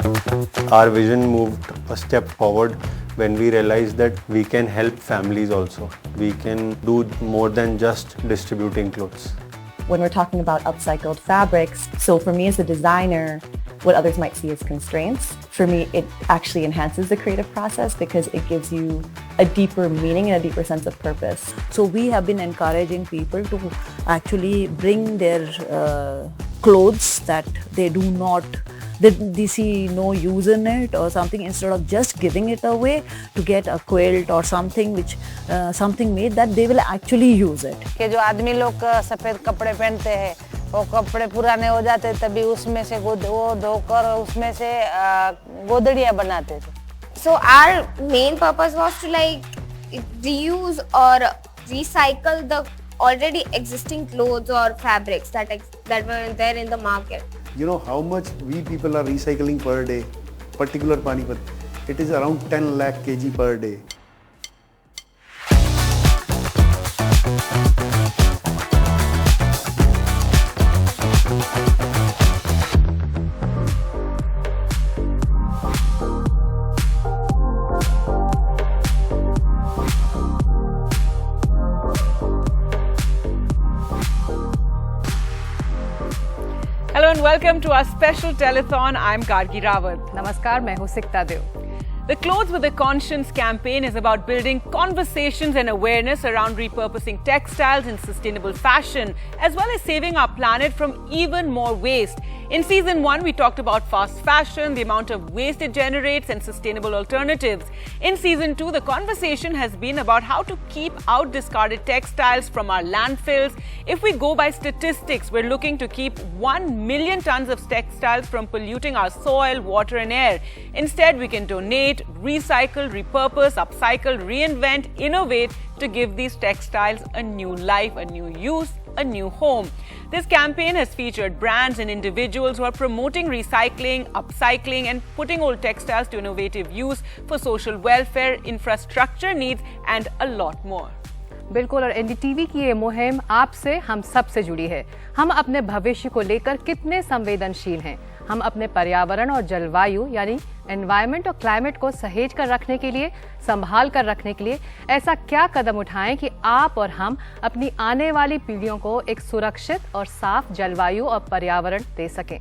Our vision moved a step forward when we realized that we can help families also. We can do more than just distributing clothes. When we're talking about upcycled fabrics, so for me as a designer, what others might see as constraints, for me it actually enhances the creative process because it gives you a deeper meaning and a deeper sense of purpose. So we have been encouraging people to actually bring their clothes that they do not, they see no use in it or something, instead of just giving it away, to get a quilt or something which something made that they will actually use it. कि जो आदमी लोग सफेद कपड़े पहनते हैं वो कपड़े पुराने हो जाते तभी उसमें से वो धोकर उसमें से गोदड़ियाँ बनाते थे. So our main purpose was to like reuse or recycle the already existing clothes or fabrics that were there in the market. You know how much we people are recycling per day, particular Panipat? It is around 10 lakh kg per day. Hello and welcome to our special telethon. I'm Gargi Rawat. नमस्कार, मैं हूँ सिकता देव. The Clothes with a Conscience campaign is about building conversations and awareness around repurposing textiles in sustainable fashion, as well as saving our planet from even more waste. In season 1, we talked about fast fashion, the amount of waste it generates, and sustainable alternatives. In season 2, the conversation has been about how to keep out discarded textiles from our landfills. If we go by statistics, we're looking to keep 1 million tons of textiles from polluting our soil, water, and air. Instead, we can donate, recycle, repurpose, upcycle, reinvent, innovate to give these textiles a new life, a new use, a new home. This campaign has featured brands and individuals who are promoting recycling, upcycling, and putting old textiles to innovative use for social welfare, infrastructure needs, and a lot more. बिल्कुल, और NDTV की ये मुहिम आपसे, हम सब से जुड़ी है. हम अपने भविष्य को लेकर कितने संवेदनशील हैं. हम अपने पर्यावरण और जलवायु यानी एनवायरनमेंट और क्लाइमेट को सहेज कर रखने के लिए, संभाल कर रखने के लिए ऐसा क्या कदम उठाएं कि आप और हम अपनी आने वाली पीढ़ियों को एक सुरक्षित और साफ जलवायु और पर्यावरण दे सकें.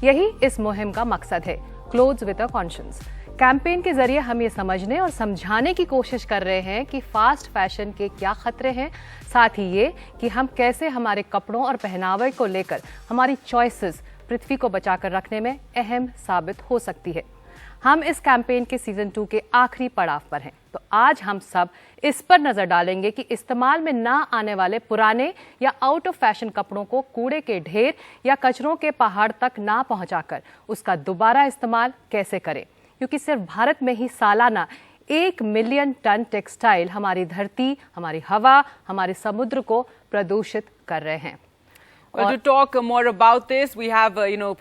यही इस मुहिम का मकसद है, clothes with a conscience. Campaign के जरिए हम ये समझने और समझाने की कोशिश कर रहे हैं कि फास्ट फैशन के क्या खतरे हैं, साथ ही ये कि हम कैसे हमारे कपड़ों और पहनावे को लेकर हमारी चॉइसेस पृथ्वी को बचाकर रखने में अहम साबित हो सकती है. हम इस कैंपेन के सीजन 2 के आखिरी पड़ाव पर हैं, तो आज हम सब इस पर नजर डालेंगे कि इस्तेमाल में ना आने वाले पुराने या आउट ऑफ फैशन कपड़ों को कूड़े के ढेर या कचरों के पहाड़ तक ना पहुंचाकर उसका दोबारा इस्तेमाल कैसे करें, क्योंकि सिर्फ भारत में ही सालाना 1 मिलियन टन टेक्सटाइल हमारी धरती, हमारी हवा, हमारे समुद्र को प्रदूषित कर रहे हैं. Well, to talk more about this, we have,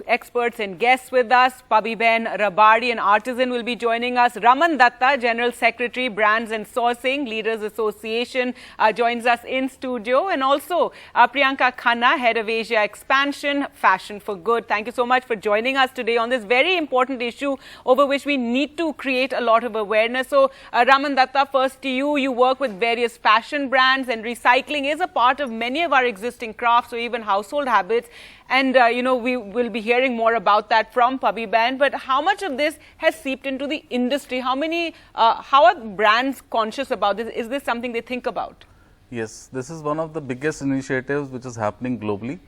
experts and guests with us. Pabiben Rabari, an artisan, will be joining us. Raman Datta, General Secretary, Brands and Sourcing, Leaders Association, joins us in studio. And also, Priyanka Khanna, Head of Asia Expansion, Fashion for Good. Thank you so much for joining us today on this very important issue over which we need to create a lot of awareness. So, Raman Datta, first to you. You work with various fashion brands, and recycling is a part of many of our existing crafts or even household habits, and we will be hearing more about that from Pabiben. But how much of this has seeped into the industry? How are brands conscious about this? Is this something they think about? Yes, this is one of the biggest initiatives which is happening globally.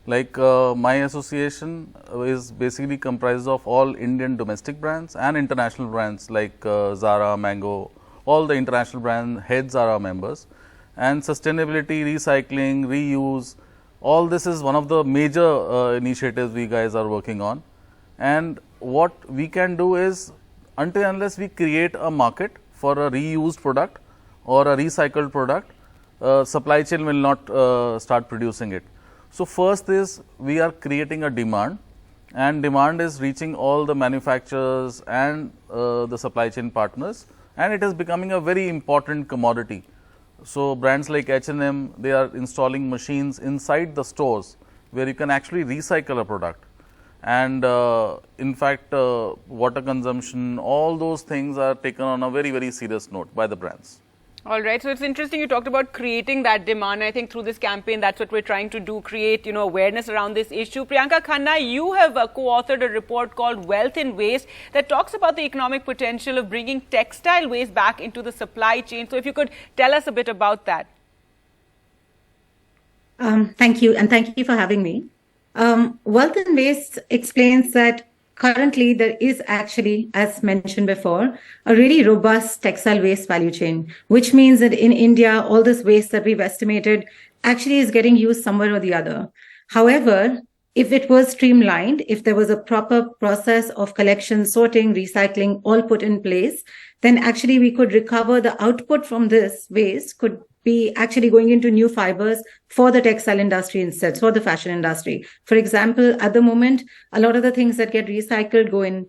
Like my association is basically comprised of all Indian domestic brands and international brands like Zara, Mango. All the international brand heads are our members, and sustainability, recycling, reuse, all this is one of the major initiatives we guys are working on. And what we can do is, until unless we create a market for a reused product or a recycled product, supply chain will not start producing it. So first is we are creating a demand, and demand is reaching all the manufacturers and the supply chain partners, and it is becoming a very important commodity. So brands like H&M, they are installing machines inside the stores where you can actually recycle a product. and in fact water consumption, all those things are taken on a very, very serious note by the brands. All right, so it's interesting you talked about creating that demand. I think through this campaign, that's what we're trying to do, create, awareness around this issue. Priyanka Khanna, you have co-authored a report called Wealth in Waste that talks about the economic potential of bringing textile waste back into the supply chain. So if you could tell us a bit about that. Thank you, and thank you for having me. Wealth in Waste explains that currently there is actually, as mentioned before, a really robust textile waste value chain, which means that in India, all this waste that we've estimated actually is getting used somewhere or the other. However, if it was streamlined, if there was a proper process of collection, sorting, recycling all put in place, then actually we could recover the output from this waste could be actually going into new fibers for the textile industry instead, for the fashion industry. For example, at the moment, a lot of the things that get recycled go in,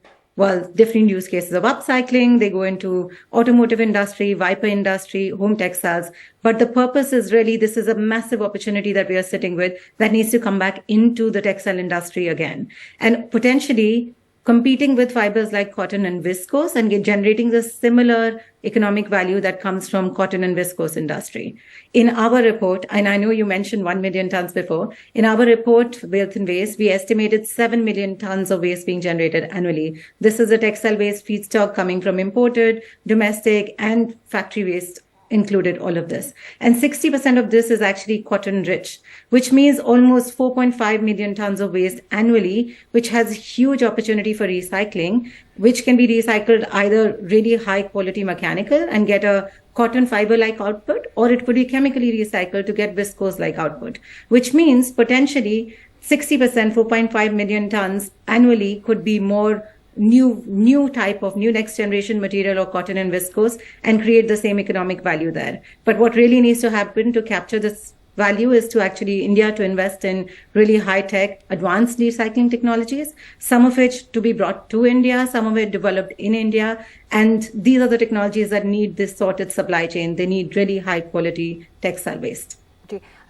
different use cases of upcycling. They go into automotive industry, Viper industry, home textiles. But the purpose is really, this is a massive opportunity that we are sitting with that needs to come back into the textile industry again. And potentially competing with fibers like cotton and viscose and generating the similar economic value that comes from cotton and viscose industry. In our report, and I know you mentioned 1 million tons before, in our report, Wealth in Waste, we estimated 7 million tons of waste being generated annually. This is a textile waste feedstock coming from imported, domestic, and factory waste included, all of this. And 60% of this is actually cotton rich, which means almost 4.5 million tons of waste annually, which has huge opportunity for recycling, which can be recycled either really high quality mechanical and get a cotton fiber like output, or it could be chemically recycled to get viscose like output, which means potentially 60%, 4.5 million tons annually could be more new type of new next generation material or cotton and viscose and create the same economic value there. But what really needs to happen to capture this value is to actually India to invest in really high tech advanced recycling technologies, some of which to be brought to India, some of it developed in India. And these are the technologies that need this sorted supply chain. They need really high quality textile waste.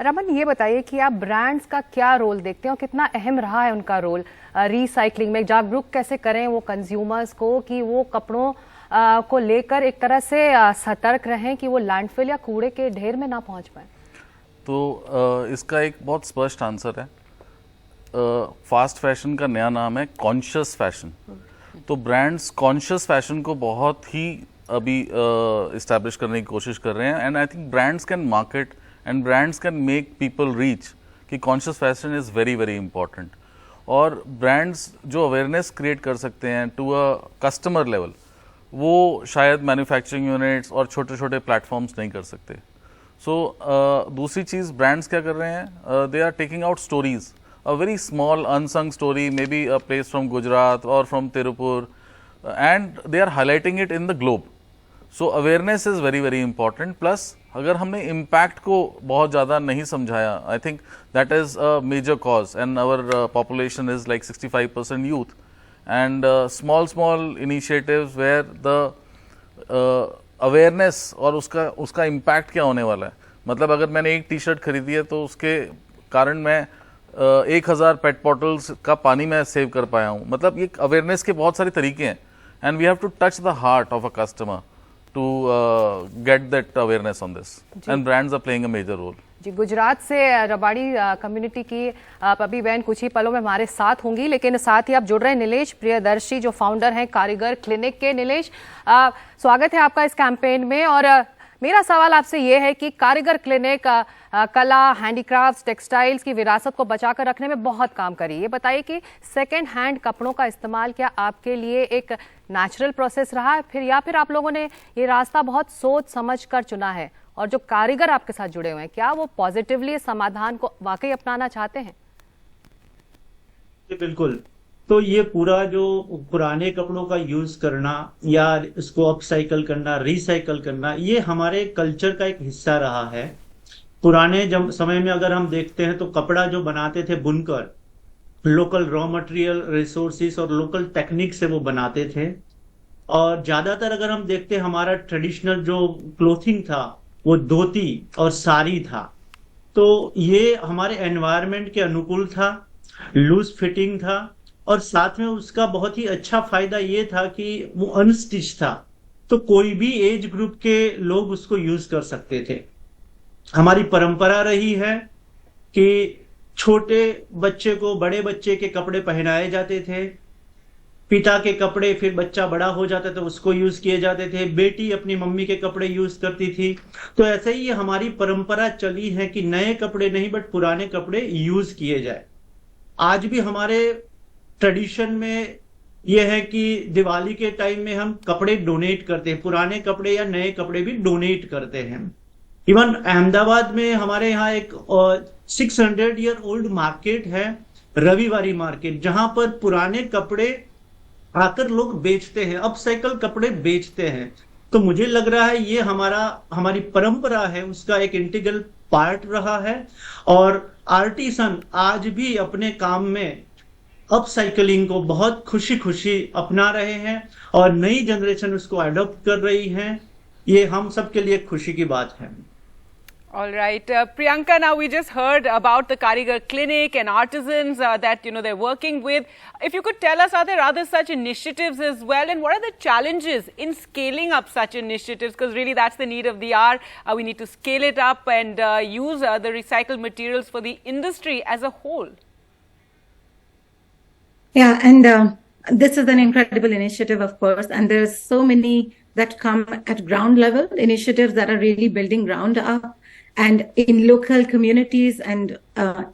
Raman, ये बताइए कि आप brands का क्या role देखते हैं और कितना अहम रहा है उनका रोल रीसाइक्लिंग में? जागरूक कैसे करें वो कंज्यूमर्स को कि वो कपड़ों को लेकर एक तरह से सतर्क रहें कि वो लैंडफिल या कूड़े के ढेर में ना पहुंच पाए? तो इसका एक बहुत स्पष्ट आंसर है। फास्ट फैशन का नया नाम है कॉन्शियस फैशन। तो ब्रांड्स कॉन्शियस फैशन को बहुत ही अभी इस्टेब्लिश करने की कोशिश कर रहे हैं, and I think brands can market and brands can make people reach कि conscious fashion is very very important. और brands जो awareness create कर सकते हैं to a customer level, वो शायद manufacturing units और छोटे छोटे platforms नहीं कर सकते. So दूसरी चीज़ brands क्या कर रहे हैं? They are taking out stories, a very small unsung story, maybe a place from Gujarat or from Tirupur, and they are highlighting it in the globe. So awareness is very very important. Plus अगर हमने impact को बहुत ज़्यादा नहीं समझाया, I think that is a major cause, and our population is like 65% youth, and small initiatives where the awareness और उसका impact क्या होने वाला है. मतलब अगर मैंने एक टी शर्ट खरीदी है तो उसके कारण मैं 1000 पेट बॉटल्स का पानी मैं सेव कर पाया हूँ. मतलब ये अवेयरनेस के बहुत सारे तरीके हैं, and we have to touch the heart of a customer to get that awareness on this, and brands are playing a major role. जी, गुजरात से रबाड़ी कम्युनिटी की पबी बहन कुछ ही पलों में हमारे साथ होंगी, लेकिन साथ ही आप जुड़ रहे हैं नीलेश प्रियदर्शी जो फाउंडर हैं कारीगर क्लिनिक के. नीलेश, स्वागत है आपका इस कैंपेन में. और मेरा सवाल आपसे ये है कि कारीगर क्लिनिक कला, हैंडीक्राफ्ट्स, टेक्सटाइल्स की विरासत को बचाकर रखने में बहुत काम करी. ये बताइए कि सेकेंड हैंड कपड़ों का इस्तेमाल क्या आपके लिए एक नेचुरल प्रोसेस रहा है, या फिर आप लोगों ने ये रास्ता बहुत सोच समझ कर चुना है? और जो कारीगर आपके साथ जुड़े हुए हैं, क्या वो पॉजिटिवली समाधान को वाकई अपनाना चाहते हैं? बिल्कुल. तो ये पूरा जो पुराने कपड़ों का यूज करना या इसको अपसाइकल करना, रिसाइकल करना, ये हमारे कल्चर का एक हिस्सा रहा है. पुराने समय में अगर हम देखते हैं तो कपड़ा जो बनाते थे बुनकर, लोकल रॉ मटेरियल, रिसोर्सेस और लोकल टेक्निक से वो बनाते थे. और ज्यादातर अगर हम देखते हैं हमारा ट्रेडिशनल जो क्लोथिंग था वो धोती और साड़ी था. तो ये हमारे एनवायरनमेंट के अनुकूल था, लूज फिटिंग था और साथ में उसका बहुत ही अच्छा फायदा ये था कि वो अनस्टिच था, तो कोई भी एज ग्रुप के लोग उसको यूज कर सकते थे। हमारी परंपरा रही है कि छोटे बच्चे को बड़े बच्चे के कपड़े पहनाए जाते थे, पिता के कपड़े फिर बच्चा बड़ा हो जाता था उसको यूज किए जाते थे, बेटी अपनी मम्मी के कपड़े यूज करती थी। तो ऐसे ही हमारी परंपरा चली है कि नए कपड़े नहीं बट पुराने कपड़े यूज किए जाए। आज भी हमारे ट्रेडिशन में यह है कि दिवाली के टाइम में हम कपड़े डोनेट करते हैं, पुराने कपड़े या नए कपड़े भी डोनेट करते हैं। इवन अहमदाबाद में हमारे यहाँ एक 600 ईयर ओल्ड मार्केट है, रविवारी मार्केट, जहां पर पुराने कपड़े आकर लोग बेचते हैं, अपसाइकल कपड़े बेचते हैं। तो मुझे लग रहा है ये हमारी परंपरा है, उसका एक इंटीग्रल पार्ट रहा है। और आर्टिसन आज भी अपने काम में अपसाइकलिंग को बहुत खुशी खुशी अपना रहे हैं और नई जनरेशन उसको अडॉप्ट कर रही है। ये हम सब के लिए खुशी की बात है। All right, Priyanka, now we just heard about the Karigar Clinic and artisans that they're working with. If you could tell us, are there other such initiatives as well, and what are the challenges in scaling up such initiatives? Because really that's the need of the hour. We need to scale it up and use the recycled materials for the industry as a whole. Yeah, and this is an incredible initiative, of course, and there's so many that come at ground level, initiatives that are really building ground up. And in local communities and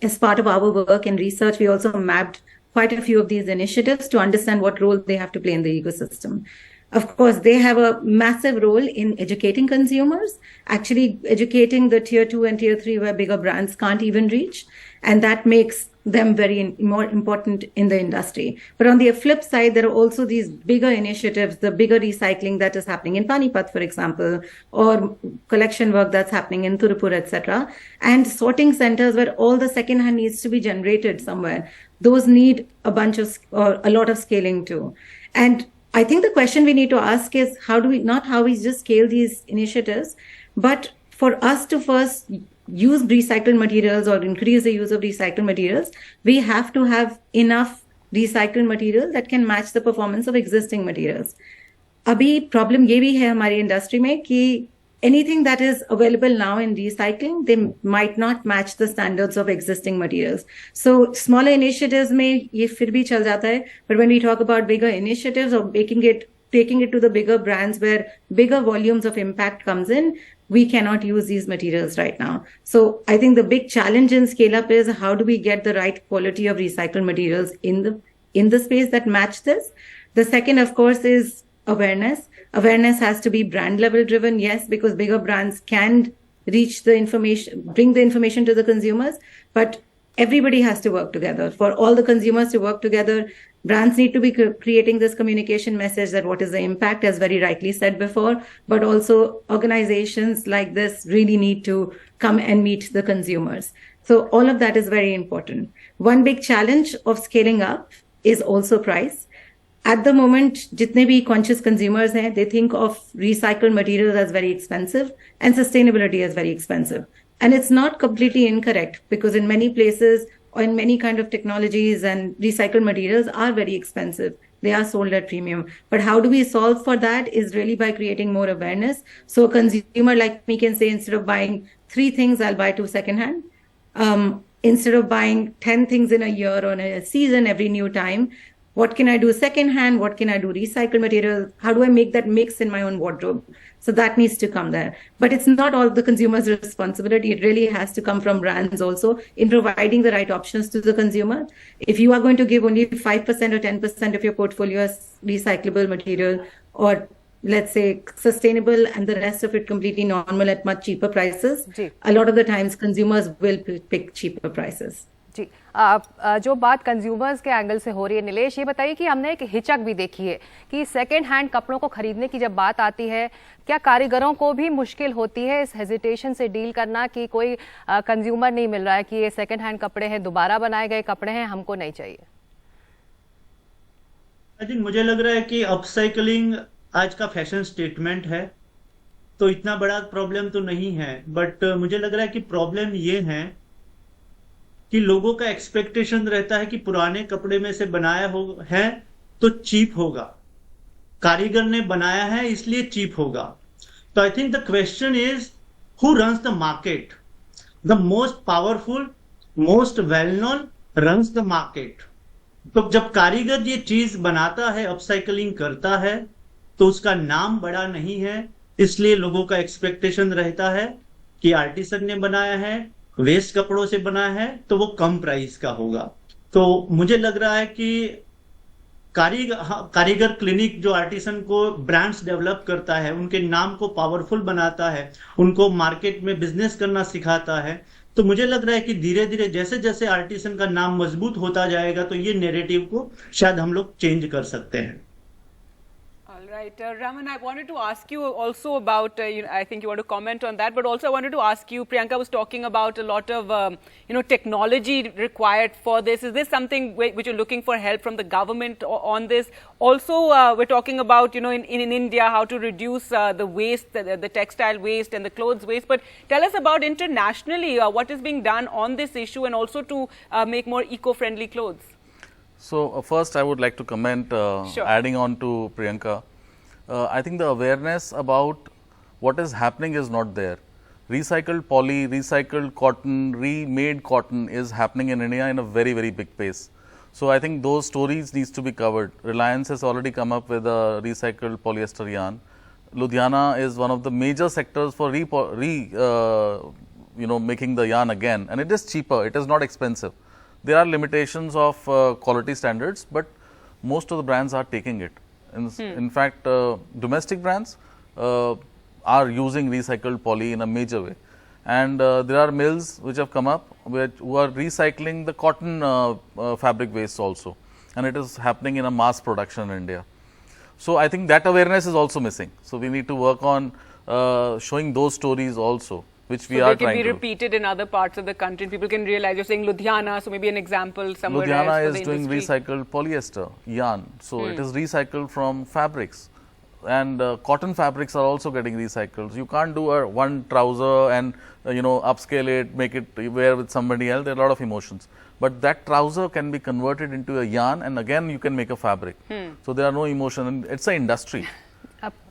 as part of our work and research, we also mapped quite a few of these initiatives to understand what role they have to play in the ecosystem. Of course, they have a massive role in educating consumers, actually educating the tier 2 and tier 3 where bigger brands can't even reach. And that makes them very more important in the industry. But on the flip side, there are also these bigger initiatives, the bigger recycling that is happening in Panipat, for example, or collection work that's happening in Turupur, etc. And sorting centers where all the secondhand needs to be generated somewhere. Those need a lot of scaling too. And I think the question we need to ask is not how we just scale these initiatives, but for us to first use recycled materials or increase the use of recycled materials, we have to have enough recycled materials that can match the performance of existing materials. अभी problem ये भी है हमारी industry में कि anything that is available now in recycling, they might not match the standards of existing materials. So smaller initiatives में ये फिर भी चल जाता है, but when we talk about bigger initiatives or taking it to the bigger brands where bigger volumes of impact comes in, we cannot use these materials right now. So I think the big challenge in scale up is how do we get the right quality of recycled materials in the space that match this. The second, of course, is awareness. Awareness has to be brand level driven, yes, because bigger brands can reach the information, bring the information to the consumers, but everybody has to work together. For all the consumers to work together, brands need to be creating this communication message that what is the impact, as very rightly said before, but also organizations like this really need to come and meet the consumers. So all of that is very important. One big challenge of scaling up is also price. At the moment, jitne bhi conscious consumers hain, they think of recycled materials as very expensive and sustainability as very expensive. And it's not completely incorrect, because in many places or in many kind of technologies and recycled materials are very expensive. They are sold at premium. But how do we solve for that is really by creating more awareness. So a consumer like me can say, instead of buying 3 things, I'll buy 2 secondhand. Instead of buying 10 things in a year or in a season every new time, what can I do secondhand? What can I do recycled material? How do I make that mix in my own wardrobe? So that needs to come there. But it's not all the consumer's responsibility. It really has to come from brands also in providing the right options to the consumer. If you are going to give only 5% or 10% of your portfolio as recyclable material, or let's say sustainable, and the rest of it completely normal at much cheaper prices, a lot of the times consumers will pick cheaper prices. जी, जो बात consumers के angle से हो रही है, नीलेश ये बताइए कि हमने एक हिचक भी देखी है कि सेकेंड हैंड कपड़ों को खरीदने की जब बात आती है, क्या कारीगरों को भी मुश्किल होती है इस हेजिटेशन से डील करना कि कोई कंज्यूमर नहीं मिल रहा है कि ये सेकेंड हैंड कपड़े हैं, दोबारा बनाए गए कपड़े हैं, हमको नहीं चाहिए? आई थिंक मुझे लग रहा है कि अपसाइकलिंग आज का फैशन स्टेटमेंट है, तो इतना बड़ा प्रॉब्लम तो नहीं है। बट मुझे लग रहा है कि प्रॉब्लम ये है कि लोगों का एक्सपेक्टेशन रहता है कि पुराने कपड़े में से बनाया है तो चीप होगा, कारीगर ने बनाया है इसलिए चीप होगा। तो I think the question is who runs the market? The most powerful, most well known runs the market. तो जब कारीगर ये चीज बनाता है, अपसाइकलिंग करता है, तो उसका नाम बड़ा नहीं है, इसलिए लोगों का एक्सपेक्टेशन रहता है कि आर्टिसन ने बनाया है, वेस्ट कपड़ों से बना है, तो वो कम प्राइस का होगा। तो मुझे लग रहा है कि कारीगर क्लिनिक जो आर्टिसन को ब्रांड्स डेवलप करता है, उनके नाम को पावरफुल बनाता है, उनको मार्केट में बिजनेस करना सिखाता है, तो मुझे लग रहा है कि धीरे धीरे जैसे जैसे आर्टिसन का नाम मजबूत होता जाएगा तो ये नैरेटिव को शायद हम लोग चेंज कर सकते हैं। Right, Raman, I wanted to ask you also about, I think you want to comment on that, but also I wanted to ask you, Priyanka was talking about a lot of, technology required for this. Is this something which you're looking for help from the government on this? Also, we're talking about, in India, how to reduce the waste, the textile waste and the clothes waste. But tell us about internationally, what is being done on this issue and also to make more eco-friendly clothes. So, first I would like to comment, Sure. adding on to Priyanka. I think the awareness about what is happening is not there. Recycled poly, recycled cotton, remade cotton is happening in India in a very, very big pace. So, I think those stories needs to be covered. Reliance has already come up with a recycled polyester yarn. Ludhiana is one of the major sectors for making the yarn again, and it is cheaper, it is not expensive. There are limitations of quality standards, but most of the brands are taking it. In fact, domestic brands are using recycled poly in a major way, and there are mills which have come up who are recycling the cotton fabric waste also, and it is happening in a mass production in India. So, I think that awareness is also missing. So, we need to work on showing those stories also, which we are trying to do. So, they can be repeated in other parts of the country. People can realize, you're saying Ludhiana, so maybe an example somewhere else Ludhiana for the is doing industry. recycled polyester yarn. So, it is recycled from fabrics, and cotton fabrics are also getting recycled. You can't do a one trouser and upscale it, make it wear with somebody else. There are a lot of emotions. But that trouser can be converted into a yarn, and again you can make a fabric. So, there are no emotion, and it's an industry.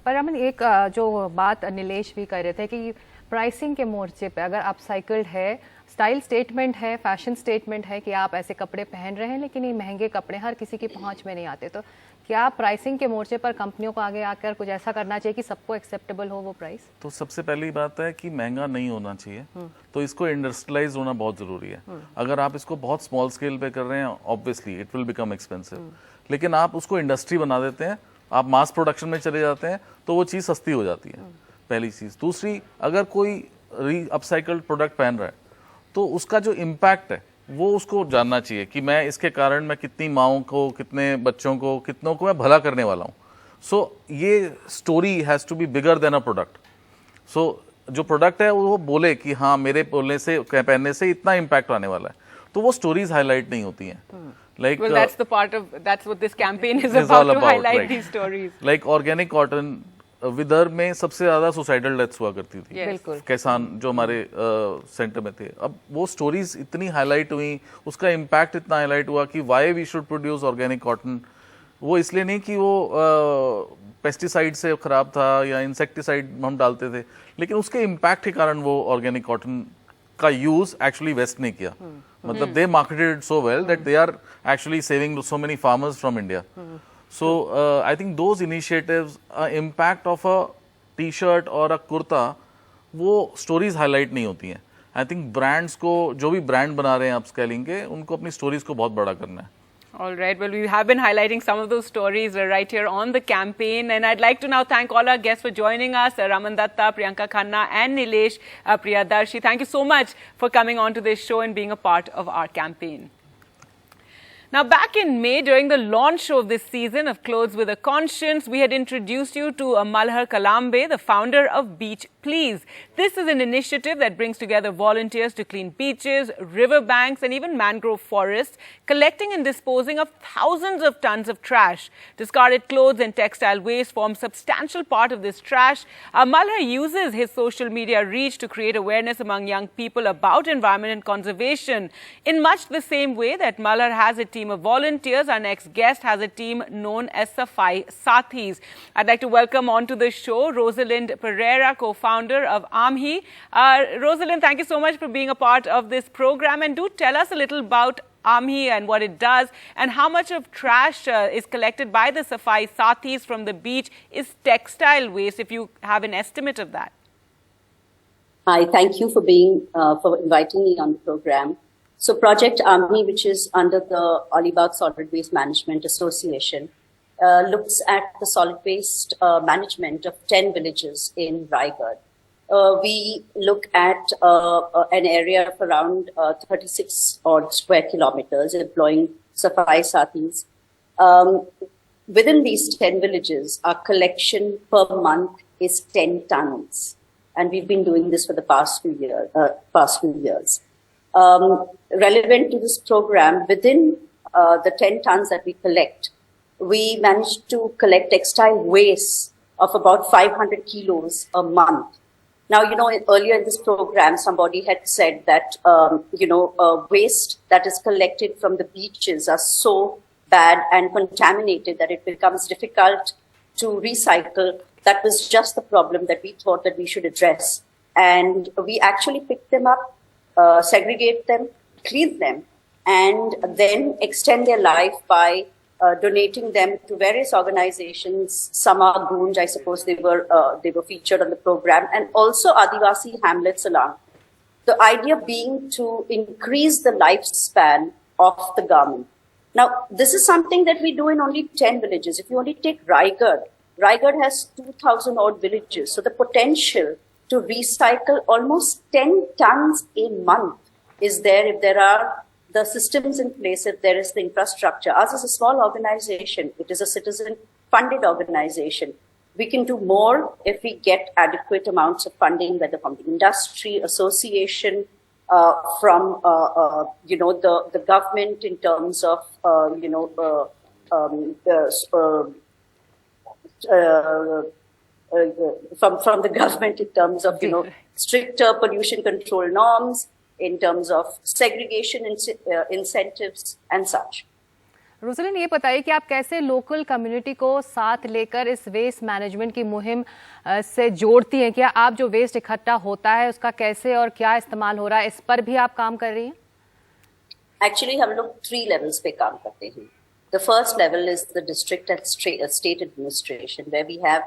पर अमन एक जो बात नीलेश भी कर रहे थे कि pricing के मोर्चे पे अगर अपसाइकल्ड है, स्टाइल स्टेटमेंट है, फैशन स्टेटमेंट है कि आप ऐसे कपड़े पहन रहे हैं, लेकिन ये महंगे कपड़े हर किसी की पहुंच में नहीं आते, तो क्या प्राइसिंग के मोर्चे पर कंपनियों को आगे आकर कुछ ऐसा करना चाहिए कि सबको एक्सेप्टेबल हो वो प्राइस? तो सबसे पहली बात है कि महंगा नहीं होना चाहिए, तो इसको इंडस्ट्रियलाइज होना बहुत जरूरी है। अगर आप इसको बहुत स्मॉल स्केल पे कर रहे हैं, obviously it will become expensive, लेकिन आप उसको इंडस्ट्री बना देते हैं, आप मास प्रोडक्शन में चले जाते हैं, तो वो चीज़ सस्ती हो जाती है, पहली चीज़। दूसरी, अगर कोई अपसाइकल्ड प्रोडक्ट पहन रहा है तो उसका जो इम्पैक्ट है वो उसको जानना चाहिए कि मैं इसके कारण मैं कितनी माँओं को, कितने बच्चों को, कितनों को मैं भला करने वाला हूँ। सो ये story has to be bigger than a product. So जो प्रोडक्ट है वो बोले कि हाँ मेरे बोलने से, पहनने से इतना इम्पैक्ट आने वाला है, तो वो स्टोरीज हाईलाइट नहीं होती हैं। Like, well, that's what this campaign is about, to highlight these stories. Like organic cotton, Vidarbha में सबसे ज्यादा सुसाइडल डेथ्स हुआ करती थी, किसान जो हमारे सेंटर में थे। अब वो स्टोरीज इतनी हाईलाइट हुई, उसका इम्पैक्ट इतना हाईलाइट हुआ कि why we should produce organic cotton. वो इसलिए नहीं कि वो पेस्टिसाइड से खराब था या इंसेक्टिसाइड हम डालते थे, लेकिन उसके इम्पैक्ट के कारण वो ऑर्गेनिक कॉटन का यूज एक्चुअली वेस्ट नहीं किया। मतलब they marketed so well that they are actually saving so many farmers from India. So, I think those initiatives, impact of a t-shirt और a kurta, वो stories highlight नहीं होती हैं। I think brands को, जो भी brand बना रहे हैं upscaling के, उनको अपनी stories को बहुत बड़ा करना है। All right. Well, we have been highlighting some of those stories right here on the campaign, and I'd like to now thank all our guests for joining us, Raman Datta, Priyanka Khanna, and Nilesh Priyadarshi. Thank you so much for coming on to this show and being a part of our campaign. Now, back in May, during the launch show of this season of Clothes with a Conscience, we had introduced you to Malhar Kalambe, the founder of Beach Please. This is an initiative that brings together volunteers to clean beaches, riverbanks, and even mangrove forests, collecting and disposing of thousands of tons of trash. Discarded clothes and textile waste form a substantial part of this trash. Malhar uses his social media reach to create awareness among young people about environment and conservation. In much the same way that Malhar has a team of volunteers, our next guest has a team known as Safai Sathis. I'd like to welcome onto the show Rosalind Pereira, co-founder of AMHI. Rosalind, thank you so much for being a part of this program, and do tell us a little about AMHI and what it does, and how much of trash is collected by the Safai Sathis from the beach is textile waste, if you have an estimate of that. Hi, thank you for for inviting me on the program. So Project AMHI, which is under the Alibag Solid Waste Management Association, looks at the solid waste management of 10 villages in Raigad. We look at an area of around 36 odd square kilometers, employing Safai Sathis. Within these 10 villages, our collection per month is 10 tons. And we've been doing this for the past few years. Relevant to this program, within the 10 tons that we collect, we managed to collect textile waste of about 500 kilos a month. Now, earlier in this program, somebody had said that, waste that is collected from the beaches are so bad and contaminated that it becomes difficult to recycle. That was just the problem that we thought that we should address. And we actually pick them up, segregate them, clean them, and then extend their life by donating them to various organizations. Sama Gunj, I suppose they were featured on the program, and also Adivasi hamlets along. The idea being to increase the lifespan of the garment. Now, this is something that we do in only 10 villages. If you only take Raigad has 2,000 odd villages. So the potential to recycle almost 10 tons a month is there if there are the systems in place, if there is the infrastructure. Ours is a small organization. It is a citizen-funded organization. We can do more if we get adequate amounts of funding, whether from the industry, association, from the government in terms of from the government in terms of stricter pollution control norms, in terms of segregation incentives and such. Roslyn, ये बताइए कि आप कैसे local community को साथ लेकर इस waste management की मुहिम से जोड़ती हैं? क्या आप जो वेस्ट इकट्ठा होता है उसका कैसे और क्या इस्तेमाल हो रहा है, इस पर भी आप काम कर रही हैं? एक्चुअली हम लोग 3 लेवल्स पे काम करते हैं. The first level is the district and state administration, where we have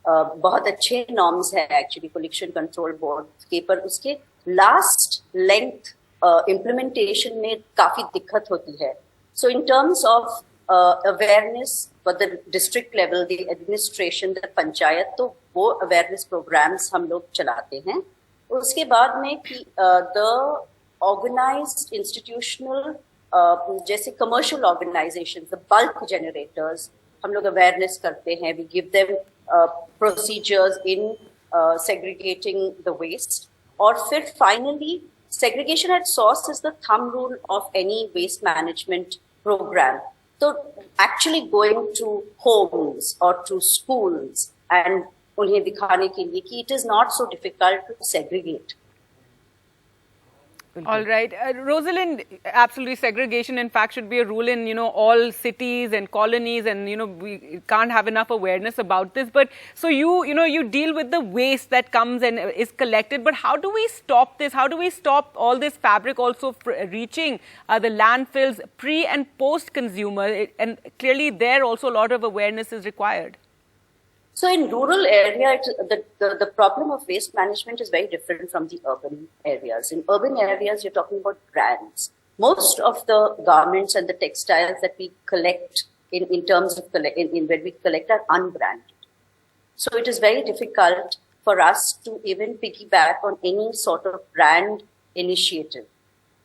बहुत अच्छे norms है actually pollution control board के, पर उसके last length implementation में काफी दिक्कत होती है. So in terms of awareness for the district level, the administration, the panchayat, तो वो awareness programs हम लोग चलाते हैं. उसके बाद में कि the organized institutional जैसे commercial organizations, the bulk generators, हम लोग awareness करते हैं. We give them procedures in segregating the waste. और फिर finally, segregation at source is the thumb rule of any waste management program. So actually going to homes or to schools and उन्हें दिखाने के लिए कि it is not so difficult to segregate. All right. Rosalind, absolutely, segregation, in fact, should be a rule in, all cities and colonies, and, we can't have enough awareness about this. But so you deal with the waste that comes and is collected. But how do we stop this? How do we stop all this fabric also reaching the landfills pre and post consumer? And clearly there also a lot of awareness is required. So in rural area, the problem of waste management is very different from the urban areas. In urban areas, you're talking about brands. Most of the garments and the textiles that we collect in terms of when we collect are unbranded. So it is very difficult for us to even piggyback on any sort of brand initiative,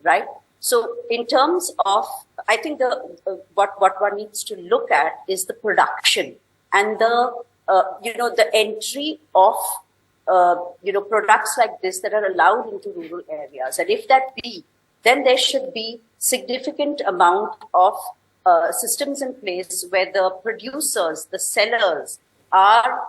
right? So in terms of, I think what one needs to look at is the production and the entry of products like this that are allowed into rural areas. And if that be, then there should be significant amount of systems in place where the producers, the sellers are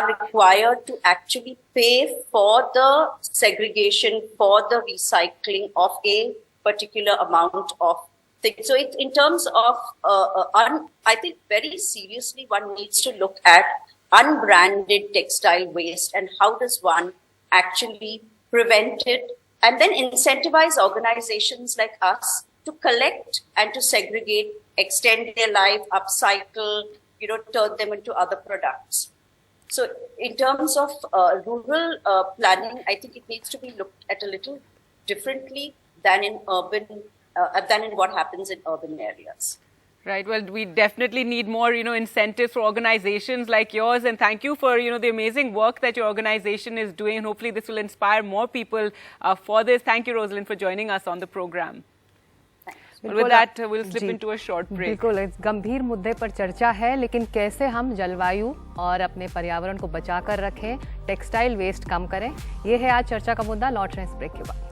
required to actually pay for the segregation, for the recycling of a particular amount of things. So in terms of, I think very seriously one needs to look at unbranded textile waste and how does one actually prevent it, and then incentivize organizations like us to collect and to segregate, extend their life, upcycle, turn them into other products. So in terms of rural planning, I think it needs to be looked at a little differently than in what happens in urban areas. Right. Well, we definitely need more, incentives for organizations like yours. And thank you for, the amazing work that your organization is doing. And hopefully this will inspire more people for this. Thank you, Rosalind, for joining us on the program. With that, we'll slip into a short break. बिल्कुल, इस गंभीर मुद्दे पर चर्चा है, लेकिन कैसे हम जलवायु और अपने पर्यावरण को बचा कर रखें, टेक्सटाइल वेस्ट कम करें, ये है आज चर्चा का मुद्दा। लौट रहे हैं इस ब्रेक के बाद।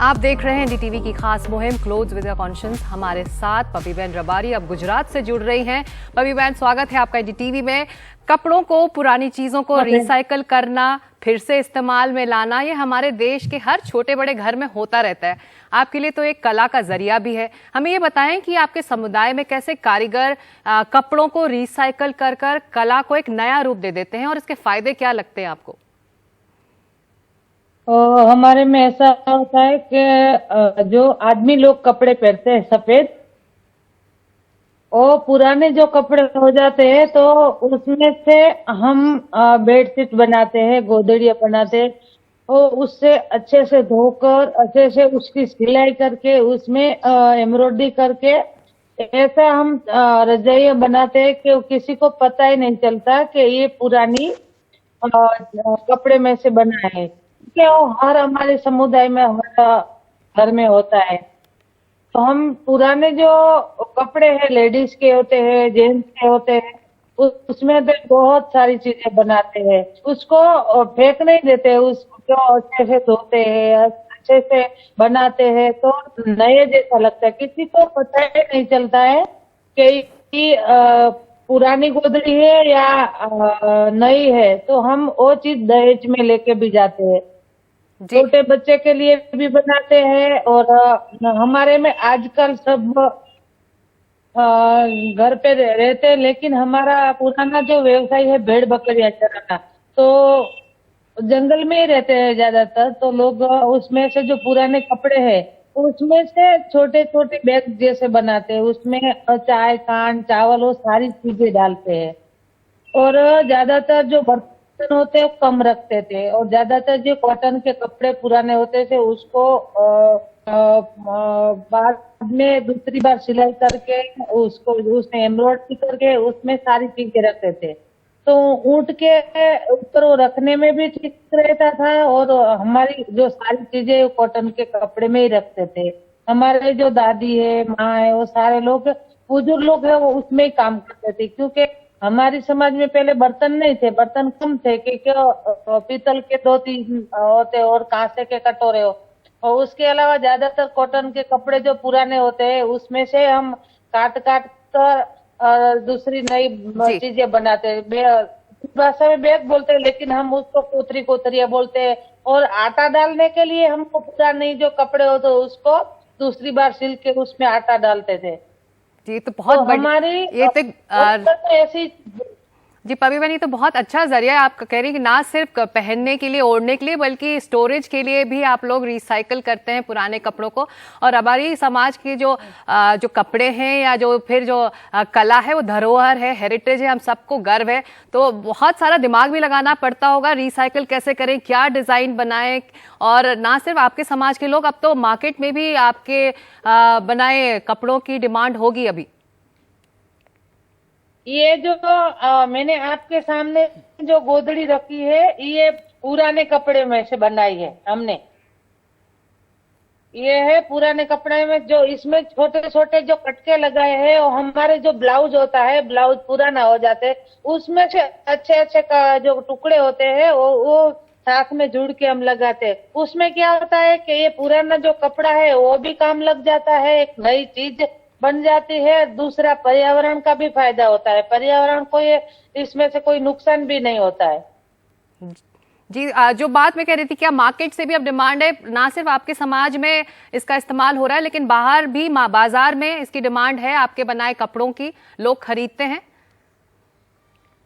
आप देख रहे हैं एनडीटीवी की खास मुहिम क्लोथ्स विद अ कॉन्शियंस। हमारे साथ पपी बहन रबारी अब गुजरात से जुड़ रही हैं। पपी बहन, स्वागत है आपका एनडीटीवी में। कपड़ों को, पुरानी चीजों को रिसाइकल करना, फिर से इस्तेमाल में लाना, ये हमारे देश के हर छोटे बड़े घर में होता रहता है। आपके लिए तो एक कला का जरिया भी है। हमें ये बताएं कि आपके समुदाय में कैसे कारीगर कपड़ों को रिसाइकल कर कर कला को एक नया रूप दे देते हैं और इसके फायदे क्या लगते हैं आपको? हमारे में ऐसा होता है कि जो आदमी लोग कपड़े पहनते हैं सफेद, वो पुराने जो कपड़े हो जाते हैं तो उसमें से हम बेडशीट बनाते हैं, गोदड़ियां बनाते हैं, और उससे अच्छे से धोकर अच्छे से उसकी सिलाई करके उसमें एम्ब्रॉयडरी करके ऐसा हम रजाइयां बनाते हैं कि किसी को पता ही नहीं चलता कि ये पुरानी कपड़े में से बना है। क्या हर हमारे समुदाय में हर घर में होता है। तो हम पुराने जो कपड़े हैं, लेडीज के होते हैं, जेंट्स के होते हैं, उसमें तो बहुत सारी चीजें बनाते हैं। उसको फेंक नहीं देते, उसको अच्छे से धोते हैं, अच्छे से बनाते हैं, तो नए जैसा लगता है। किसी को पता ही नहीं चलता है कि पुरानी गोदड़ी है या नई है। तो हम वो चीज दहेज में लेके भी जाते हैं। छोटे बच्चे के लिए भी बनाते हैं, और हमारे में आजकल सब घर पे रहते हैं, लेकिन हमारा पुराना जो व्यवसाय है भेड़ बकरियां चराना, तो जंगल में ही रहते हैं ज्यादातर। तो लोग उसमें से जो पुराने कपड़े हैं उसमें से छोटे छोटे बैग जैसे बनाते हैं, उसमें चाय, खांड, चावल, वो सारी चीजें डालते हैं। और ज्यादातर जो बर्तन होते हैं कम रखते थे, और ज्यादातर जो कॉटन के कपड़े पुराने होते थे उसको बाद में दूसरी बार सिलाई करके उसको उसमें एम्ब्रॉयडरी करके उसमें सारी चीजें रखते थे। तो ऊंट के ऊपर वो रखने में भी ठीक रहता था, और हमारी जो सारी चीजें कॉटन के कपड़े में ही रखते थे। हमारे जो दादी है, माँ है, वो सारे लोग बुजुर्ग लोग है, वो उसमें ही काम करते थे। क्योंकि हमारी समाज में पहले बर्तन नहीं थे, बर्तन कम थे, क्योंकि पीतल के 2-3 होते और कांसे के कटोरे हो, और उसके अलावा ज्यादातर कॉटन के कपड़े जो पुराने होते हैं उसमें से हम काट कर दूसरी नई चीजें बनाते हैं। भाषा में बैग बोलते हैं, लेकिन हम उसको कोतरिया बोलते हैं, और आटा डालने के लिए हमको पूरा नहीं जो कपड़े हो तो उसको दूसरी बार सिल के उसमें आटा डालते थे। जी तो बहुत हमारी ये तो ऐसी जी पबी बहन, तो बहुत अच्छा जरिया है। आप कह रही हैं कि ना सिर्फ पहनने के लिए, ओढ़ने के लिए, बल्कि स्टोरेज के लिए भी आप लोग रिसाइकल करते हैं पुराने कपड़ों को। और हमारी समाज के जो कपड़े हैं या जो फिर जो कला है वो धरोहर है, हेरिटेज है, हम सबको गर्व है। तो बहुत सारा दिमाग भी लगाना पड़ता होगा, रिसाइकल कैसे करें, क्या डिजाइन बनाएं। और ना सिर्फ आपके समाज के लोग, अब तो मार्केट में भी आपके बनाए कपड़ों की डिमांड होगी अभी। ये जो मैंने आपके सामने जो गोदड़ी रखी है ये पुराने कपड़े में से बनाई है हमने। ये है पुराने कपड़े में, जो इसमें छोटे छोटे जो कटके लगाए हैं और हमारे जो ब्लाउज होता है, ब्लाउज पुराना हो जाते हैं, उसमें से अच्छे अच्छे जो टुकड़े होते हैं वो साथ में जुड़ के हम लगाते हैं। उसमें क्या होता है कि ये पुराना जो कपड़ा है वो भी काम लग जाता है, एक नई चीज बन जाती है। दूसरा पर्यावरण का भी फायदा होता है, पर्यावरण को ये इसमें से कोई नुकसान भी नहीं होता है। जी जो बात मैं कह रही थी, क्या मार्केट से भी अब डिमांड है? ना सिर्फ आपके समाज में इसका इस्तेमाल हो रहा है, लेकिन बाहर भी बाजार में इसकी डिमांड है, आपके बनाए कपड़ों की लोग खरीदते हैं?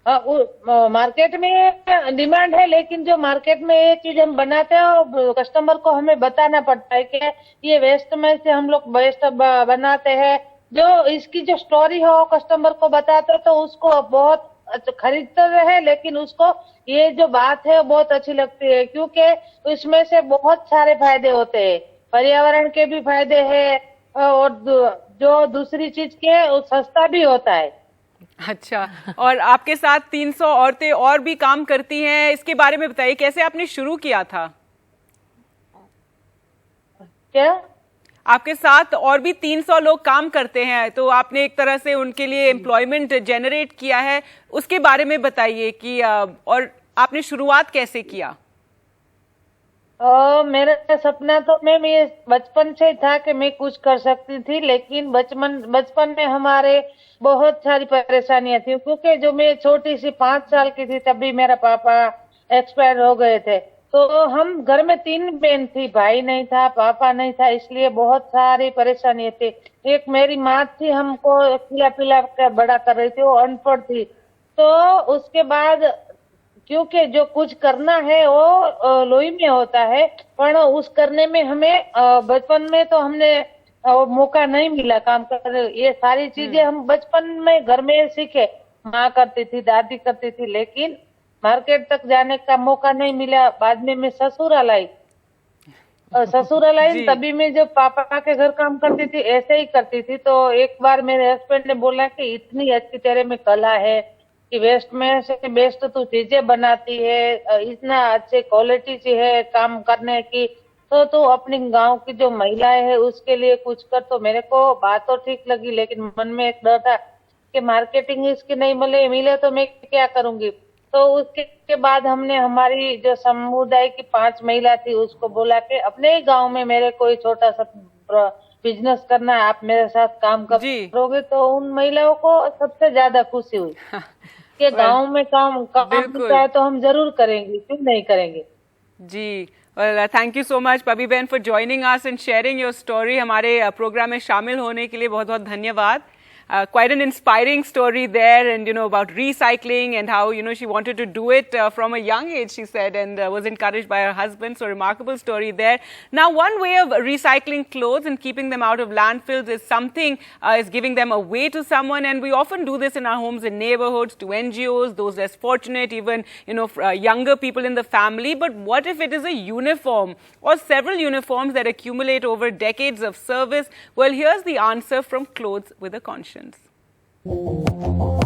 मार्केट में डिमांड है, लेकिन जो मार्केट में ये चीज हम बनाते हैं कस्टमर को हमें बताना पड़ता है कि ये वेस्ट में से हम लोग वेस्ट बनाते हैं। जो इसकी जो स्टोरी हो कस्टमर को बताते हैं तो उसको बहुत खरीदते रहे, लेकिन उसको ये जो बात है बहुत अच्छी लगती है, क्योंकि इसमें से बहुत सारे फायदे होते हैं, पर्यावरण के भी फायदे हैं और जो दूसरी चीज के सस्ता भी होता है। अच्छा, और आपके साथ 300 औरतें और भी काम करती हैं, इसके बारे में बताइए, कैसे आपने शुरू किया था? क्या? आपके साथ और भी 300 लोग काम करते हैं, तो आपने एक तरह से उनके लिए एम्प्लॉयमेंट जनरेट किया है, उसके बारे में बताइए कि और आपने शुरुआत कैसे किया? मेरा सपना तो मैं बचपन से था कि मैं कुछ कर सकती थी, लेकिन बचपन में हमारे बहुत सारी परेशानियां थी, क्योंकि जो मैं छोटी सी 5 साल की थी तभी मेरा पापा एक्सपायर हो गए थे। तो हम घर में 3 बहन थी, भाई नहीं था, पापा नहीं था, इसलिए बहुत सारी परेशानियां थी। एक मेरी माँ थी, हमको खिला पिला कर बड़ा कर रही थी, वो अनपढ़ थी। तो उसके बाद क्योंकि जो कुछ करना है वो लोही में होता है, पर उस करने में हमें बचपन में तो हमने मौका नहीं मिला काम करने। ये सारी चीजें हम बचपन में घर में सीखे, माँ करती थी, दादी करती थी, लेकिन मार्केट तक जाने का मौका नहीं मिला। बाद में मैं ससुराल आई, तभी मैं जब पापा के घर काम करती थी ऐसे ही करती थी। तो एक बार मेरे हस्बैंड ने बोला कि इतनी अच्छी तेरे में कला है कि वेस्ट में से बेस्ट तू चीजें बनाती है, इतना अच्छे क्वालिटी से है काम करने की, तो तू अपनी गांव की जो महिलाएं है उसके लिए कुछ कर। तो मेरे को बात तो ठीक लगी, लेकिन मन में एक डर था कि मार्केटिंग इसकी नहीं मिले तो मैं क्या करूंगी। तो उसके बाद हमने हमारी जो समुदाय की 5 महिला थी उसको बोला कि अपने ही गाँव में मेरे कोई छोटा सा बिजनेस करना है, आप मेरे साथ काम करोगे। तो उन महिलाओं को सबसे ज्यादा खुशी हुई कि गांव में काम मिलता है तो हम जरूर करेंगे, क्यों नहीं करेंगे। जी, well, thank you so much पबी बहन for joining us and sharing your story। हमारे प्रोग्राम में शामिल होने के लिए बहुत बहुत धन्यवाद। Quite an inspiring story there, and about recycling and how she wanted to do it from a young age, she said, and was encouraged by her husband. So remarkable story there. Now, one way of recycling clothes and keeping them out of landfills is something is giving them away to someone, and we often do this in our homes and neighborhoods, to NGOs, those less fortunate, even younger people in the family. But what if it is a uniform or several uniforms that accumulate over decades of service? Well, here's the answer from Clothes with a Conscience.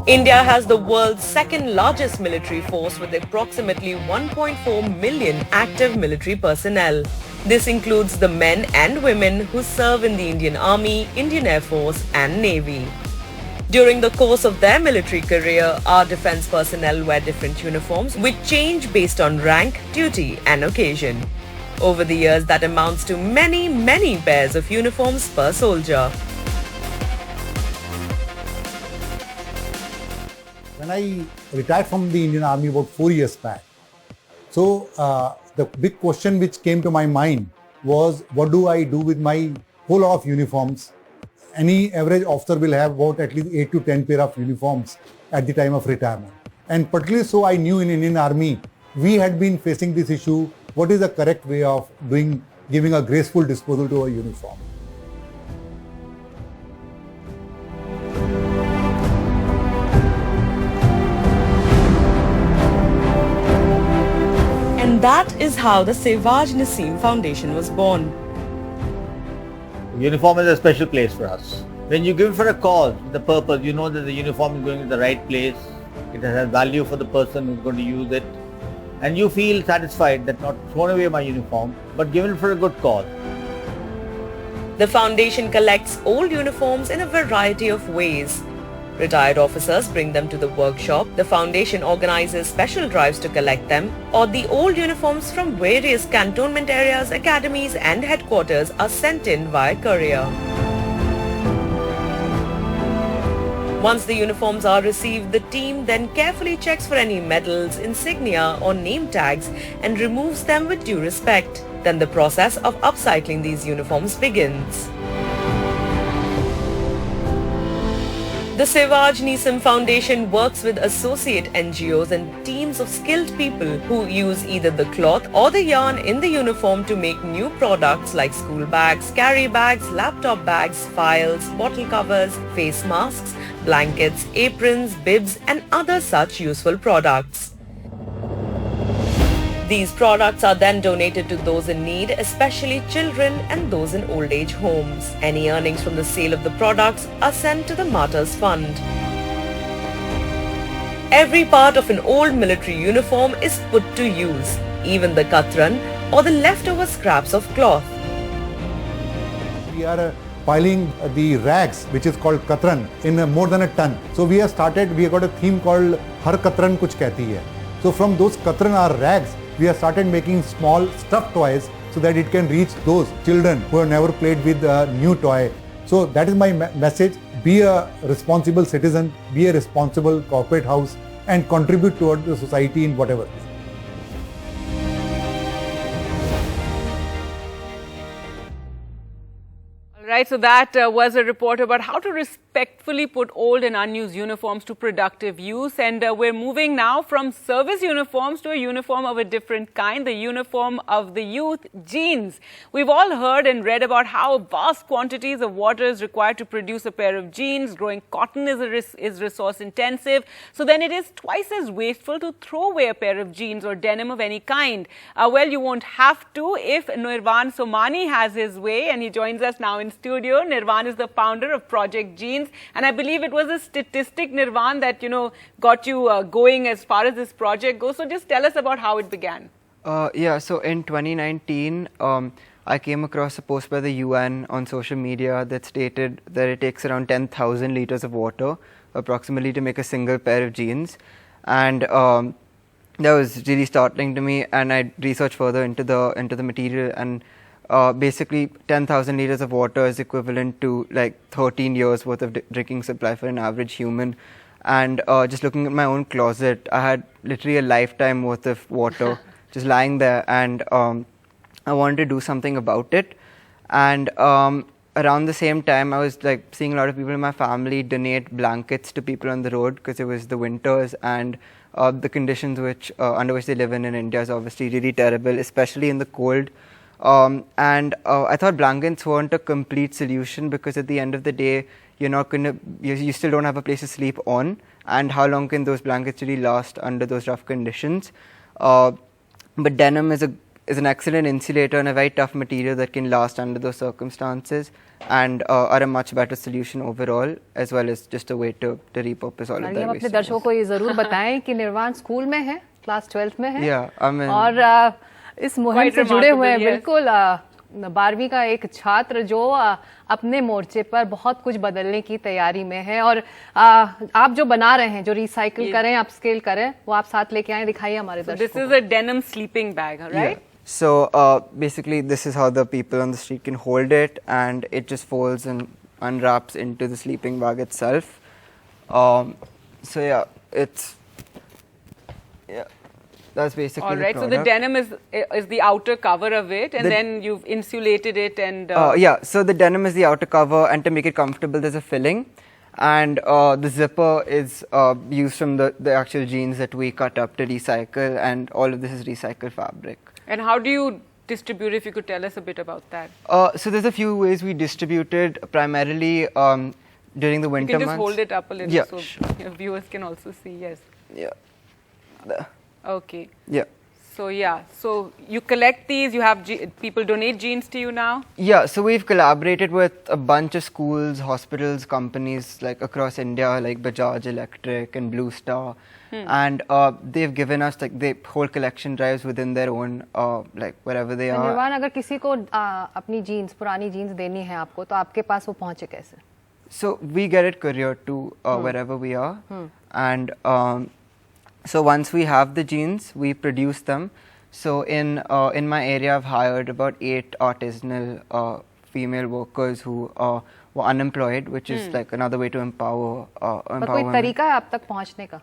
India has the world's second largest military force with approximately 1.4 million active military personnel. This includes the men and women who serve in the Indian Army, Indian Air Force and Navy. During the course of their military career, our defense personnel wear different uniforms which change based on rank, duty and occasion. Over the years, that amounts to many pairs of uniforms per soldier. When I retired from the Indian Army about 4 years back, so The big question which came to my mind was, what do I do with my whole lot of uniforms? Any average officer will have about at least 8 to 10 pair of uniforms at the time of retirement. And particularly so I knew in Indian Army, we had been facing this issue, what is the correct way of giving a graceful disposal to a uniform. And that is how the Sehwaj Naseem Foundation was born. Uniform is a special place for us. When you give it for a cause, the purpose, you know that the uniform is going to the right place, it has value for the person who's going to use it, and you feel satisfied that not thrown away my uniform, but given for a good cause. The foundation collects old uniforms in a variety of ways. Retired officers bring them to the workshop, the foundation organizes special drives to collect them, or the old uniforms from various cantonment areas, academies and headquarters are sent in via courier. Once the uniforms are received, the team then carefully checks for any medals, insignia or name tags and removes them with due respect. Then the process of upcycling these uniforms begins. The Sehwaj Naseem Foundation works with associate NGOs and teams of skilled people who use either the cloth or the yarn in the uniform to make new products like school bags, carry bags, laptop bags, files, bottle covers, face masks, blankets, aprons, bibs and other such useful products. These products are then donated to those in need, especially children and those in old age homes. Any earnings from the sale of the products are sent to the Martyrs Fund. Every part of an old military uniform is put to use, even the katran or the leftover scraps of cloth. We are piling the rags, which is called katran, in more than a ton. So we have got a theme called Har Katran Kuch Kehti Hai. So from those katran or rags, we have started making small stuffed toys so that it can reach those children who have never played with a new toy. So that is my message. Be a responsible citizen, be a responsible corporate house and contribute toward the society in whatever way. Right, so that was a report about how to respectfully put old and unused uniforms to productive use. And we're moving now from service uniforms to a uniform of a different kind, the uniform of the youth, jeans. We've all heard and read about how vast quantities of water is required to produce a pair of jeans. Growing cotton is resource intensive. So then it is twice as wasteful to throw away a pair of jeans or denim of any kind. Well, you won't have to if Nirvan Somani has his way, and he joins us now in studio. Nirvan is the founder of Project Jeans, and I believe it was a statistic, Nirvan, that got you going as far as this project goes. So just tell us about how it began. Yeah, so in 2019, I came across a post by the UN on social media that stated that it takes around 10,000 liters of water approximately to make a single pair of jeans, and that was really startling to me. And I researched further into the material, and basically 10,000 liters of water is equivalent to like 13 years worth of drinking supply for an average human. And just looking at my own closet, I had literally a lifetime worth of water just lying there, and I wanted to do something about it. And around the same time, I was like seeing a lot of people in my family donate blankets to people on the road because it was the winters, and the conditions under which they live in India is obviously really terrible, especially in the cold. And I thought blankets weren't a complete solution, because at the end of the day, you still don't have a place to sleep on, and how long can those blankets really last under those rough conditions? But denim is an excellent insulator and a very tough material that can last under those circumstances, and are a much better solution overall, as well as just a way to repurpose all of that waste. अपने दर्शकों को ये जरूर बताएं कि निर्वाण school में है, क्लास 12th में है, Yeah, I mean, और इस मुहिम से जुड़े हुए हैं बिल्कुल 12वीं का एक छात्र जो अपने मोर्चे पर बहुत कुछ बदलने की तैयारी में है, और आप जो बना रहे हैं, जो रिसाइकिल करें, अपस्केल करें, वो आप साथ लेके आए, दिखाइए हमारे दर्शकों को. This is a denim sleeping bag, right? Yeah. So basically this is how the people on the street can hold it, and it just folds and unwraps into the sleeping bag itself. So yeah, that's basically all right. the So product. the denim is the outer cover of it, and then you've insulated it and. Yeah. So the denim is the outer cover, and to make it comfortable, there's a filling, and the zipper is used from the actual jeans that we cut up to recycle, and all of this is recycled fabric. And how do you distribute? If you could tell us a bit about that. So there's a few ways we distributed, primarily during the winter months. You can just hold it up a little, yeah, so your viewers can also see. Yes. Yeah. There. Okay. Yeah. So so you collect these. You have people donate jeans to you now. Yeah. So we've collaborated with a bunch of schools, hospitals, companies like across India, like Bajaj Electric and Blue Star. And they've given us like the whole collection drives within their own like wherever they are. निर्वाण, अगर किसी को अपनी jeans पुरानी jeans देनी है आपको तो आपके पास वो पहुंचे कैसे? So we get it couriered to wherever we are, and so once we have the jeans, we produce them. So in my area, I've hired about 8 artisanal female workers who were unemployed, which is like another way to empower. पर कोई तरीका है आप तक पहुंचने का?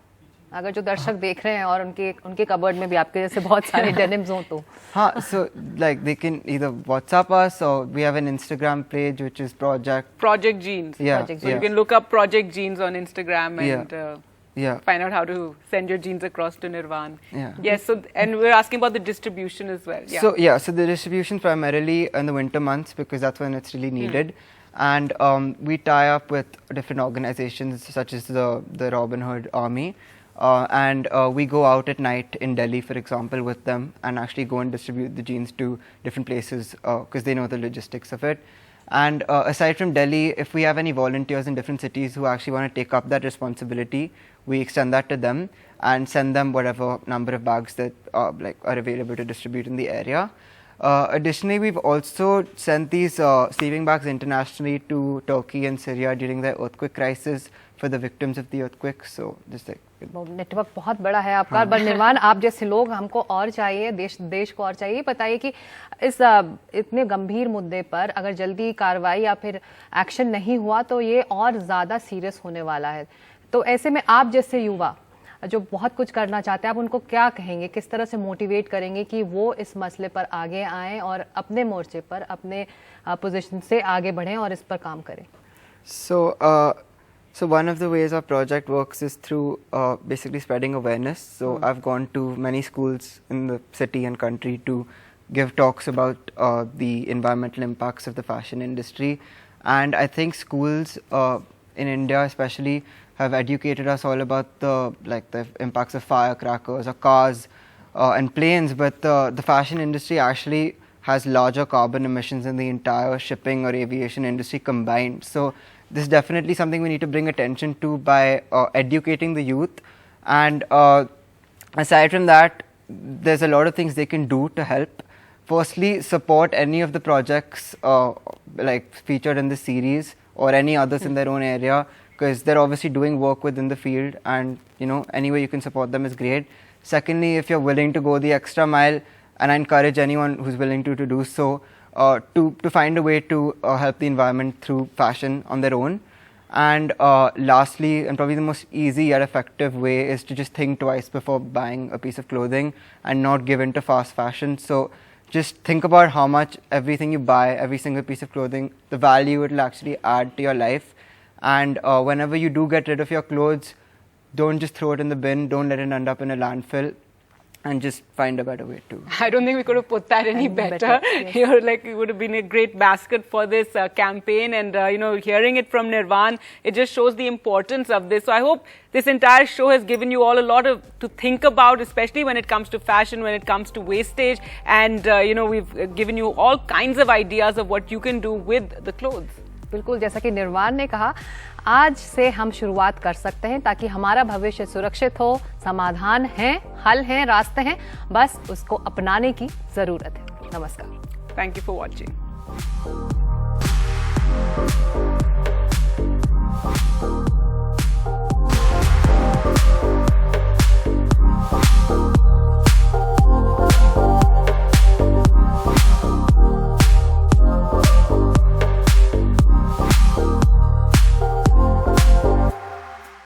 अगर जो दर्शक देख रहे हैं और उनके कबर्ड में भी आपके जैसे बहुत सारे डेनिम्स हो तो हाँ, so like they can either WhatsApp us or we have an Instagram page which is Project Jeans. Yeah, so you can look up Project Jeans on Instagram and find out how to send your jeans across to Nirvan. Yeah. Yes, so and we're asking about the distribution as well. Yeah. So the distribution primarily in the winter months because that's when it's really needed. And we tie up with different organizations such as the Robin Hood Army. And we go out at night in Delhi, for example, with them and actually go and distribute the jeans to different places because they know the logistics of it. And aside from Delhi, if we have any volunteers in different cities who actually want to take up that responsibility, we extend that to them and send them whatever number of bags that are available to distribute in the area. Additionally, we've also sent these sleeping bags internationally to Turkey and Syria during the earthquake crisis for the victims of the earthquake. So just like network बहुत बड़ा है आपका, पर निर्वाण आप जैसे लोग हमको और चाहिए, देश को और चाहिए। बताइए कि इस इतने गंभीर मुद्दे पर अगर जल्दी कार्रवाई या फिर एक्शन नहीं हुआ तो ये और ज़्यादा सीरियस होने वाला है। तो ऐसे में आप जैसे युवा जो बहुत कुछ करना चाहते हैं, आप उनको क्या कहेंगे, किस तरह से मोटिवेट करेंगे कि वो इस मसले पर आगे आएँ और अपने मोर्चे पर अपने पोजीशन से आगे बढ़ें और इस पर काम करें? So one of the ways our project works is through basically spreading awareness. So I've gone to many schools in the city and country to give talks about the environmental impacts of the fashion industry. And I think schools in India especially have educated us all about the impacts of firecrackers or cars and planes, but the fashion industry actually has larger carbon emissions than the entire shipping or aviation industry combined. So this is definitely something we need to bring attention to by educating the youth. And aside from that, there's a lot of things they can do to help. Firstly, support any of the projects featured in the series or any others in their own area, because they're obviously doing work within the field, and any way you can support them is great. Secondly, if you're willing to go the extra mile, and I encourage anyone who's willing to do so, to find a way to help the environment through fashion on their own. And lastly, and probably the most easy yet effective way, is to just think twice before buying a piece of clothing and not give in to fast fashion. So just think about how much everything you buy, every single piece of clothing, the value it will actually add to your life. And whenever you do get rid of your clothes, don't just throw it in the bin, don't let it end up in a landfill, and just find a better way to. I don't think we could have put that any better. Yes. It would have been a great basket for this campaign, and hearing it from Nirvan, it just shows the importance of this. So I hope this entire show has given you all a lot to think about, especially when it comes to fashion, when it comes to wastage, and we've given you all kinds of ideas of what you can do with the clothes. बिल्कुल, जैसा कि निर्वाण ने कहा, आज से हम शुरुआत कर सकते हैं ताकि हमारा भविष्य सुरक्षित हो। समाधान हैं, हल हैं, रास्ते हैं, बस उसको अपनाने की जरूरत है। नमस्कार। Thank you for watching.